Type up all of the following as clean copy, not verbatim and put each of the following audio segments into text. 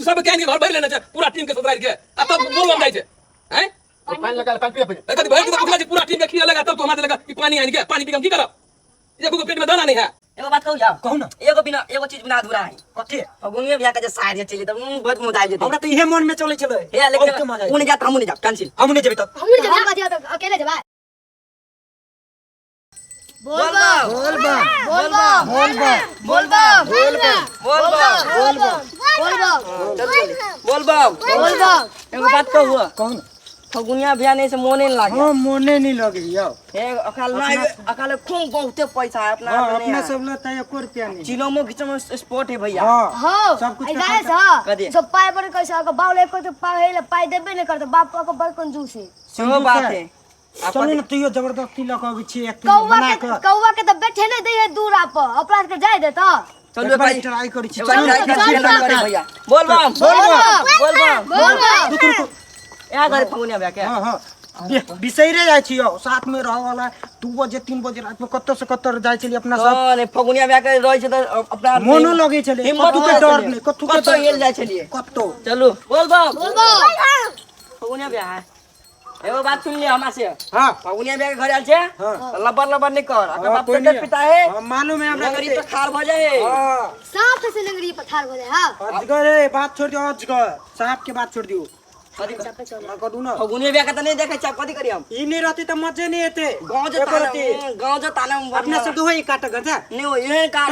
तू सब के घर भर लेना छ पूरा टीम के सदराई के अब तब बोल हम जाय छे हैं पानी लगा पानी पिया पड़े कदी भर के पूरा पूरा टीम के खिया लगा तब तो हमारे लगा कि पानी आनी के पानी पी हम की करब एगो को पेट में दाना नहीं है एगो बात कहू जाओ कहू ना एगो बिना एगो चीज बिना अधूरा है कथि फगुनिया बियाह के जे शायर चली त बहुत मजा आ जेते हमरा त इहे मन में चले छले हे लेकिन उन जात हम नहीं जात कैंसिल हम नहीं जेबे त हम नहीं जब तो अकेले जब बोल बा बोल बा बोल बा बोल बा बोल बा बोल बा बोल बा बोल बा बोल बा बोल बा बोल बा एगो बात कहू कहू ना फगुनिया बियाह नहीं से मोने नहीं लागे हां मोने नहीं लगे यो हे अकाल ना अकाल खूब बहुते पैसा है अपना अपना सब ल त 1 रुपया नहीं चिलोमो किचम स्पोर्ट है भैया हां हो सब कुछ गाय कदे? सा सब पाए पर कैसे अगर बावले को तो पाए पाए देबे नहीं करते बाप को बड़ कंजूस है सो बात है चलो ना तो यो जबरदस्ती ल के छी एक कौवा के तो बैठे नहीं दे दूर आप अपना के जाय दे तो चलो भाई ट्राई करी छी भैया बोल बा बोल बा या घर फगुनिया बियाह के हां हां बिसैरे जाय छी यो साथ में रह वाला 2 बजे 3 बजे रात में कत्तो से कत्तो जाय छी अपना सब अरे फगुनिया बियाह के रही छ त अपना मोनो लगे छले हिम्मत कत्तो के डर नहीं कत्तो के तो येल जाय छलिए कत्तो चलो बोल बा बोल फगुनिया बियाह एगो बात सुन लिया हमरा से हां फगुनिया बियाह के घर आल छे हाँ। लबर लबर नहीं कर अगर बाप कोई पेट नहीं। पिता है हाँ, मालूम है हमरा नगरी तो खार भ जाए हां सांप से लंगड़ी पठार हो जाए हां अजगर रे बात छोड़ दियो अजगर सांप के बात छोड़ दियो कदी मैं कदू ना फगुनिया बियाह के त नहीं देखे छ कदी करी हम ई नहीं रहती तो मजे नहीं आते गांव जो ताना अपना सब तो वही काट गजा नहीं हो ये का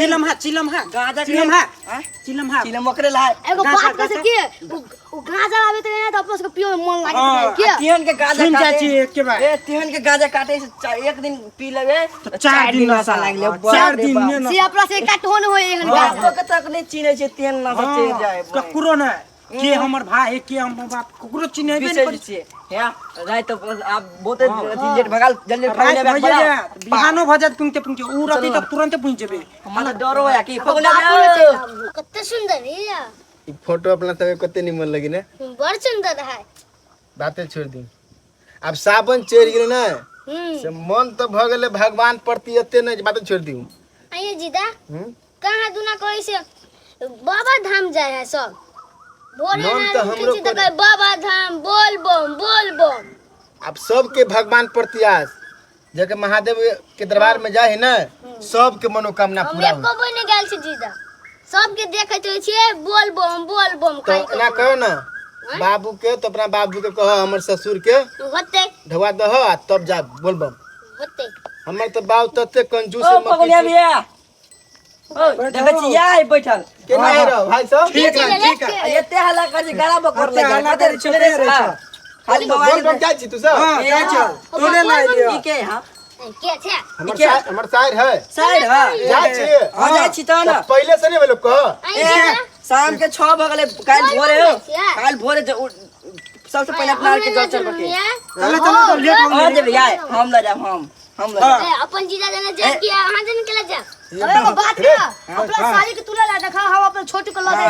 चिलम हा गाजा चिलम हा चिलम मकरे लाए एगो बात कैसे के वो गाजर आवे तो ना तो अपन को पियो में मन लागे के तिहन के गाजा सुन काटे चाची एक के बाद ए तिहन के गाजा काटे से एक दिन पी लेबे तो 4 दिन नशा लागले 4 दिन में ना से अपना से काट होने होए एहन बाप के तक नहीं चिने छे तिहन ना सचे जाए ककरो ना के हमर भाई के हम बाप ककरो चिन्हे नहीं विशेष पड़ी छे या रात तो आप बहुते लेट भगाल जल्दी रात फगुनिया भजे बियाह बिहानो भजत पुंगते उ रहती तो तुरंत पहुंच जेबे हमरा डरो है कि फगुनिया बियाह कितना सुंदर है या ई फोटो अपना तबे कते निमन लगी ने बड़ सुंदर है बातें छोड़ दी अब सावन चढ़ गेल ना से मन तो भ गेले भगवान प्रति एते नहीं बातें छोड़ दी आइए जीदा कहां दुना कोई से बाबा धाम जाए है सब भोरे नाम तो ना हमरो उठी तो बाबा धाम बोल बम अब सबके भगवान प्रति आस जके महादेव के दरबार में जाए है ना सबके मनोकामना पूरा हम हो एको बोने गेल छी जीदा सबके देखैत रहे छिए बोल बम तो ना कहो ना बाबू के तो अपना बाबू के कहो हमर ससुर के होते ढवा दह आ तब जा बोलबम होते हमर तो बाबू तते कंजूस ओ है फगुनिया बियाह ओ देखै छी याय बैठल के नहीं रहो भाई सब ठीक है एते हल्ला कर जे गला बकर एते लगे हल्ला कते करी चले रे चले रे खाली बोल मोबाइल बम जाय छी तू सब हां जा चल तोरे लाई लियो ई के हां के छे हमर शायर है साइड हां जाय छी हां जाय छी त ना पहले से नहीं बोलो कह ए शाम के 6 बगले काल भोरे हो काल भोरे सबसे पहले अपना के जल चल के चलो तो लेट हो आ जे याय हम ले जाम हम ले जाम अपन जीजा जने जा के हां जने के जा अरे वो बात है अपना साली के तुला ला देखा हम अपन छोटी को ला दे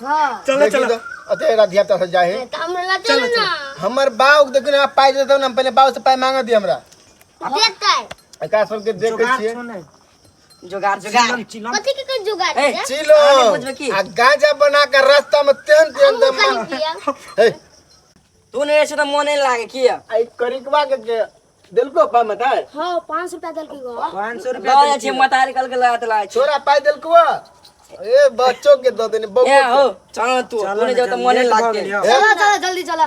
हां चलो अते राधिया त जाए है त हम ला चल ना हमर बाऊ देखो ना पाई देतो ना पहले बाऊ से पाई मांगा दी हमरा देता है एका सब के देखे छिए जुगाड़ चिलम कथि के कोई जुगाड़ ए, है चिलो बुझबे की? आ गांजा बना कर रास्ता में तेन तेन दम खाली पिया ए तू ने ऐसे तो मोने लागे की आई करिकवा के दिल को पा मत है हां 5 रुपया दल की गो 500 ला रुपया छी मता निकल के लात ला छी छोरा पाई दिल को ए बच्चों के दो देने ए बहु हो चल तूने जो तो मोने लाग के चलो जल्दी चलो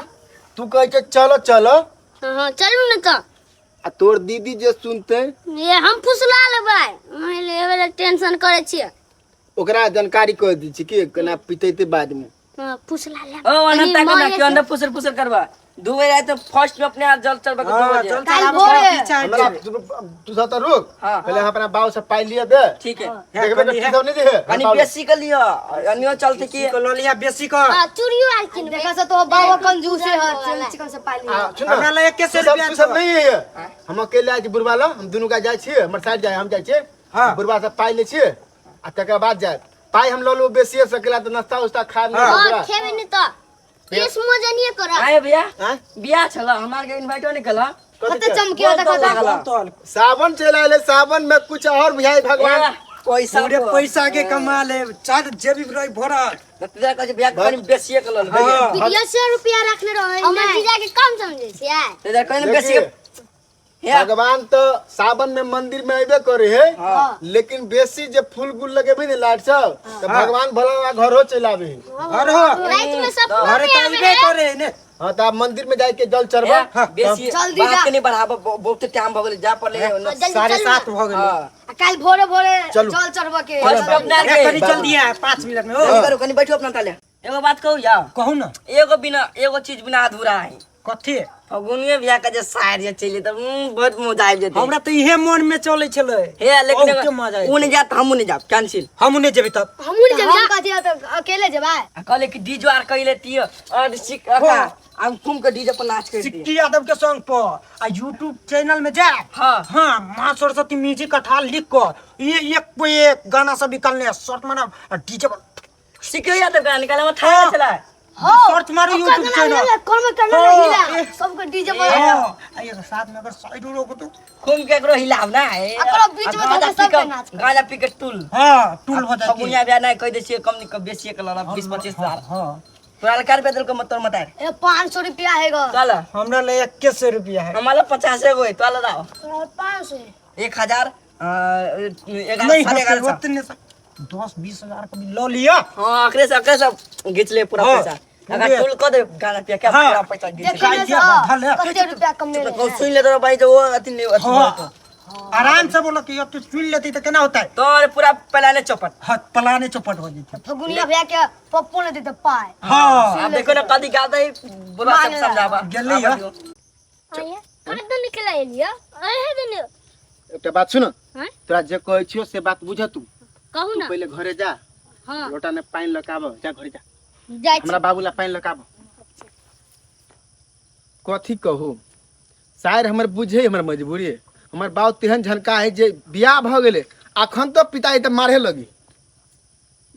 तू कह के चलो चलो हां चलू ना तो आ तोर दीदी जे सुनते ये हम फुसला लेबै मैले एबे टेंशन करे छी ओकरा जानकारी कर दी छी कि केना पितेते बाद में हां फुसला ले ओ अनंत का ना क्यों अंदर फुसर करवा दुबे रात तो फर्स्ट में अपने आप जल चल बक हां दुबे चल काल चल भोरे। पीछे हमरा तू सब तो रुक हाँ। पहले हम अपना बाऊ से पाई लिया दे ठीक है देखबे ना किसब नहीं दे कनी बेसी कर लियो अन्यो चलते की को लोलिया बेसी कर हां चूड़ियो आर किन देखा से तो बाबा कंजूस है चिकन से पाली सुन हमरा ला 100 रुपया तू सब नहीं है हम अकेले आज बुरवा लो हम दोनों का जाय छी हमर साइड जाय हम जाय छी हाँ। बुरवा से पाई ले छी आ तकर बाद जाय पाई हम लो बेसी सकेला तो नाश्ता उस्ता खा ले हां खेबे नहीं तो इस मजनिए करा आए भैया हां बियाह छला हमार के इनवाइट नहीं कला कते चमकियो देखा तो सावन चला ले सावन में कुछ और बुझाई भगवान पैसा पूरे पैसा के कमा ले चार जेबी रही भरत तेरा कहे ब्याह कनी बेसी के लल भैया बिटिया 100 रुपया रखले रहे हमर जीजा के कम समझे छी आय तेरा कहे बेसी भगवान तो सावन में मंदिर में अबे करे है लेकिन बेसी जे फूल गुल लगेबे ने लाइट सब तो भगवान भला घर हो चलावे घर हो रात में सब घरे तो अइबे करे ने हां तो आप मंदिर में जाके जल चढ़वा बेसी जल्दी जा। बात के नहीं बढ़ाबो बहुत टाइम भ गेल जा पड़ले 7:30 हो गेल काल भोरे भोरे जल चढ़वा के कनी जल्दी आ 5 मिनट में हो करो कनी बैठो अपना ताले एगो बात कहू या कहू ना एगो चीज बिना अधूरा है कथी फगुनिये बियाह का जे शायर जे चले त बहुत मजा आबि जेते हमरा तो इहे मन में चले छले हे बहुते लेकिन मजा आइ उ नहीं जात हमहु नहीं जाब कैंसिल हम नहीं जेबे तब हमू जब जा कथि तो अकेले जेबा कहले कि डीजे आर कइले तियो और सिक अका हम घूम के डीजे पर नाच कर सिक्की यादव के सॉन्ग पर आ YouTube चैनल में जा हां मां सरस्वती म्यूजिक कथा लिख कर ये एक पे एक गाना सब निकालने शॉर्ट मारा डीजे पर सिक्की यादव गाना निकाले में था चला सर्च मारो YouTube चैनल कौन में करना हिला सबको डीजे पर हां ये साथ में अगर साइड रोको तो घूम के एकरो हिलाव ना है अपना बीच में तो सब के नाच गाना पी के टूल हां टूल हो जाती फगुनिया बियाह नहीं कह दे छी कम नहीं बेसी के लला 20-25 हजार हां तोरा कार पे दिल को मत मत ए 500 रुपया है गो चल हमरा ले 2100 रुपया है हमारा 50 गो है तो दाओ 500 1000 नहीं उतने 10-20 हजार का भी लो लिया हां अकरे से घिच ले पूरा पैसा अगर टूल कर दे गाना पे क्या पूरा पैसा घिच देखने से कितने रुपया कम ले तो सुन ले तो भाई जो अति नहीं आराम से बोलो कि तू सुन लेती तो केना होता है तो पूरा पलाने चौपट हाथ पलाने चौपट हो जाती फगुनिया भैया के पप्पू ने देते पाए हां अब देखो ना कदी गाता ही बुला सब समझावा गेली है आया कहां निकला एलिया अरे दिन एकटा बात सुन हां तोरा जे कहै छियो से बात बुझ तू कहू ना पहले घरे जा हां लोटा में पानी लगाबो जा घरे जा जाय हमरा बाबूला पानी लगाबो कथी कहू शायर हमर बुझे हमर मजबूरी है हमर बाऊ तेहन झनका है जे बियाह भ गेले अखन तो पिताई त मारे लगी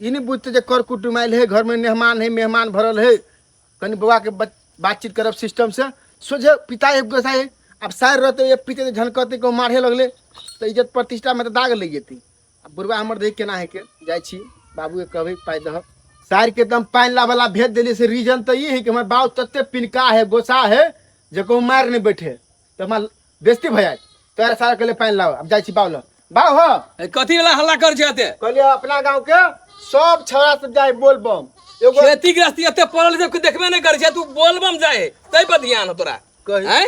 ई नहीं बुझते जे कर कुटुम आइल है घर में मेहमान भरल है कनी बउआ के बातचीत करब सिस्टम से सोझे पिताई गोसाई है अब शायर रहते ये पीते झनकते को मारे लगले तो इज्जत प्रतिष्ठा में तो दाग लग जेती अब बुढ़वा हमर देख केना है के जाय छी बाबू के कहबे पाई दह शायर के तम पानी लावला भेज देली से रीजन तो ये है कि हमर बाऊ तत्ते पिनका है गोसा है जे को मार नहीं बैठे तो हम बेइज्जती भया तोरा सारा के लिए पानी लाओ अब जाय छी बाऊ बाऊ हो कथी वाला हल्ला कर जाते कहलिए अपना गांव के सब छौड़ा सब जाए बोलबम एगो खेती गृहस्थी एते पड़ल जब देखबे नहीं करे तू बोलबम जाए तै पर ध्यान हो तोरा कही हैं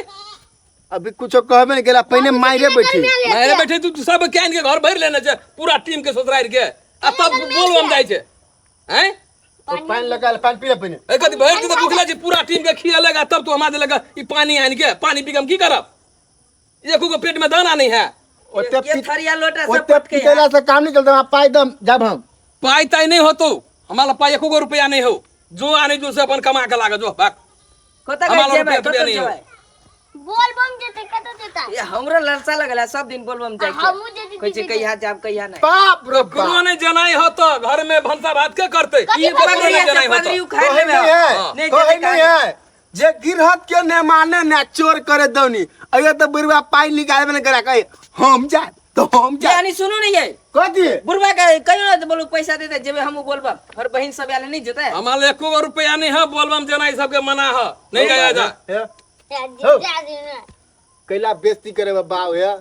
अभी कुछो कहबे नहीं केला पहले मायरे बैठी मारे बैठे तू सब कैन के घर भर लेने छे पूरा टीम के सोचराइ के आ तब बोलबम जाय छे हैं तो पानी लगा ले पानी पी ले पहले ए कथी भर के तो भूखला जी पूरा टीम के खियालेगा तब तो हमारे लगा ई पानी आन के पानी पी के हम की करब एको को पेट में दाना नहीं है ओते ये थरिया लोटा सब ओते पट के पिटेला से काम नहीं चलता पाई दम जब हम पाई ताई नहीं होतो हमारा पाई एको रुपया नहीं हो जो आने जो से अपन कमा के लागे जो भाग कोता हमारा के रुपया जेबे रुपया नहीं हो बोल बम जेते कत देता ये हमरा लड़सा लगला सब दिन बोलबम जाय हमू जेते कोई कहिया जाब कहिया नहीं बाप रे गुरु ने जनाई हो तो घर में भंसा भात के करते ई बकरी ने जनाई हो तो खाए कोई में नहीं है नहीं कोई जेबे नहीं है जे गिरहत के ने माने ने चोर करे दौनी अये तो बुढ़वा पाई निकाले में करा कहे हम जा तो हम जा यानी सुनो नहीं है कथी बुढ़वा के कहियो ना तो बोलू पैसा दे दे जेबे हम बोलबा और बहन सब आले नहीं जते हमारे एको रुपया नहीं है बोलबम जनाई सबके मना है नहीं जाया जा कैला बेइज्जती करे बाऊ है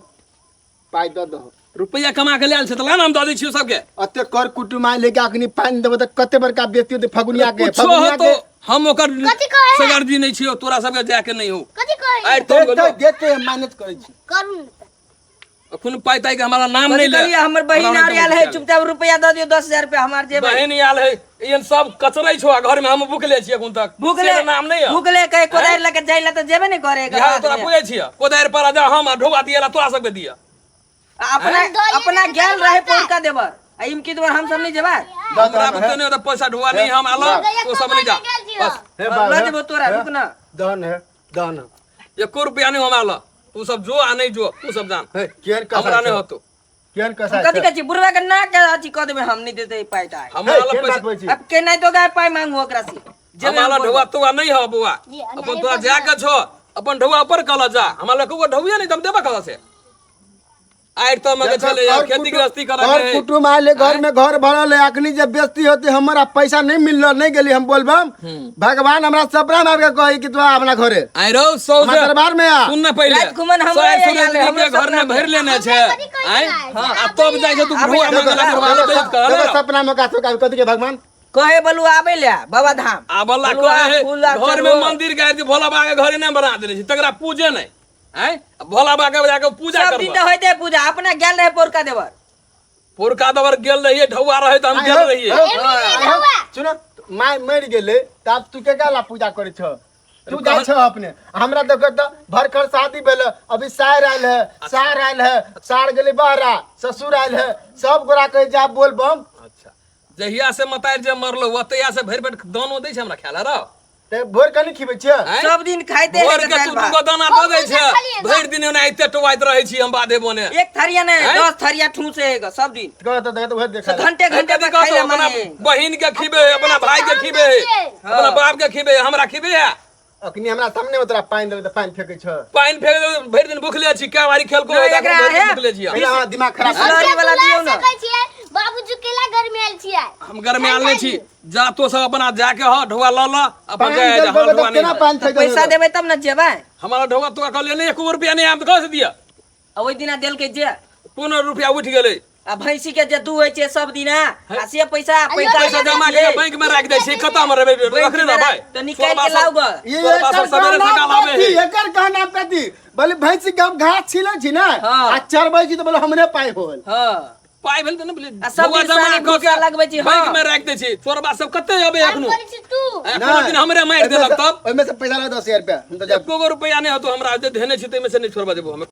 पाई दो दो रुपया कमा के लेल से तला हम द दै छियो सबके अते कर कुटुम आइ लेके अखनी पानी देबो त कते बड़का बेइज्जती होते फगुनिया के कुछो हो तो हम ओकर कथी कहे है? सगर्दी नहीं छियो तोरा सबके जाके नहीं हो कथी कहे आइ तो देते देते मेहनत करे छी करू अखन पाई ताई के हमारा नाम नहीं ले हमर बहन आर आल है चुपचाप रुपया दे दियो 10000 रुपया हमार जेबे बहन आल है इन सब कचरै छो घर में हम भूखले छियै अखन तक भूखले से नाम नहीं है भूखले कहे कोदार लगे जाइला तो जेबे नहीं करेगा बिहार तोरा पूछे छियै कोदार पर जा हम ढोबा दिएला तोरा सबके दिया अपना ज्ञान रहे पहुंच का देबर इम की द्वार हम सब नहीं जेबा हमरा बुते नहीं तो पैसा ढोबा नहीं हम आलो तो सब नहीं जा बस हे ला बाबा देबो तोरा रुक ना दहन है दहन एको रुपया नहीं हम आलो तू सब जो आ नहीं जो तू सब जान है केन का हमरा नहीं होतो केन कसा कथि कथि बुढ़वा के ना के अथी क देबे हम नहीं देते पाइता है हमरा ला पैसा अब के नहीं तो गाय पाई मांगू ओकरा से हमारा ढोबा तो नहीं हो बुआ अपन तोरा जाके छो अपन ढोबा ऊपर कल जा हमारा को ढोबिया नहीं तुम देबा कल से आइ तो मगे चले यार खेती गृहस्थी करे और है कुटुम आले घर में घर भरल है अखनी जब बेइज्जती होती हमारा पैसा नहीं मिलल नहीं गेली हम बोलबम भगवान हमरा सपना मार के कही कि तू आ अपना घरे आइ रो सौ हमारे दरबार में आ सुन न पहिले राजकुमार हमरा साइड ये सुरे याद है, के घर में भर लेने छे आइ आ तब जाय छै तू भुआ मंगला करवाले बेइज्जत देखो कर सपना में का कथी के भगवान कहे बोलू आबे ले बाबा धाम आबला बलुआ, कहे फूला, घर में चढ़ो। मंदिर गए भोला बाबा के घरे न बना देले छी तकरा पूजे नहीं आइ भोला बाबा के जाके पूजा सब दिन करबा तो होते पूजा अपना गेल रहे पोरका देवर पुरका दवर गेल रहिए ढौआ रहे त हम गेल रहिए सुनो माय मर गेले तब तू के गाला पूजा करे छ तू जाय छ अपने हमरा देख त भरखर शादी भेल अभी सार आयल है सार आयल है सार गेले बहरा ससुर आयल है सब गोरा कहे जा बोल बम अच्छा जहिया से मतार जे मरलो ओतैया से भरि पेट दानो दै छै हमरा खाला रो ते भोर कनी खिबै छ सब दिन खाइते भोर है के तू दुगो दाना दऽ दै छै भरि दिन ओना एते टोवाइत रहै छी हम बाधे बने एक थरिया ने 10 थरिया ठूसे है सब दिन कहत देख तो देखा घंटे घंटे तक खाइले अपना माने बहिन के खिबे अपना भाई के खिबे अपना बाप के खिबे हमरा खिबे है अखनी हमरा सामने में तोरा पानी देबे त पानी फेकै छ पाइन फेंक दे भरि दिन भूखले छी क्या बारी खेल को नहीं, जाके एकरा भरि दिन है। भूखले छी पहिले हां दिमाग खराब बिसलरी वाला दियौ ना बाबूजी केला घर में आयल छियै हम घर में आल नहीं छी जा तो सब अपना जाके हो ढोआ ल ल अपन पानी जाए देबे हाँ त ढोआ केना नहीं पानी फेकै पैसा देबे तब न जेबै हमारा ढोआ तो कहले नहीं 1 रुपया नहीं हम तो कह दिया ओइ दिना देल के जे 15 रुपया उठ गेले आ भैंसी के जे दू होइ छै सब दिना आ से पैसा पैसा जमा के बैंक में रख दे छी खत्म रे रखने ना भाई तो निकाल के लाउ ग ये एकर सवेरे सकाल आवे है एकर कहना पेती बोले भैंसी गम घास छिलै छी ना हाँ। आ चरबै छी त बोले हमरे पाई होल हां पाई भेल त न बोले आ सब ढोआ दिन जमा सानी क भूसा के लगबै छी, बैंक हाँ। में रख दे छी चोरबा सब कते अबे एखनो तू कोनो दिन हमरे मार देलक तब ओइमे से पैसा लगा 10000 रुपया हम तो जब 1 रुपया नहीं हो तो हमरा देने छी ते में से नहीं छोड़बा देबो हम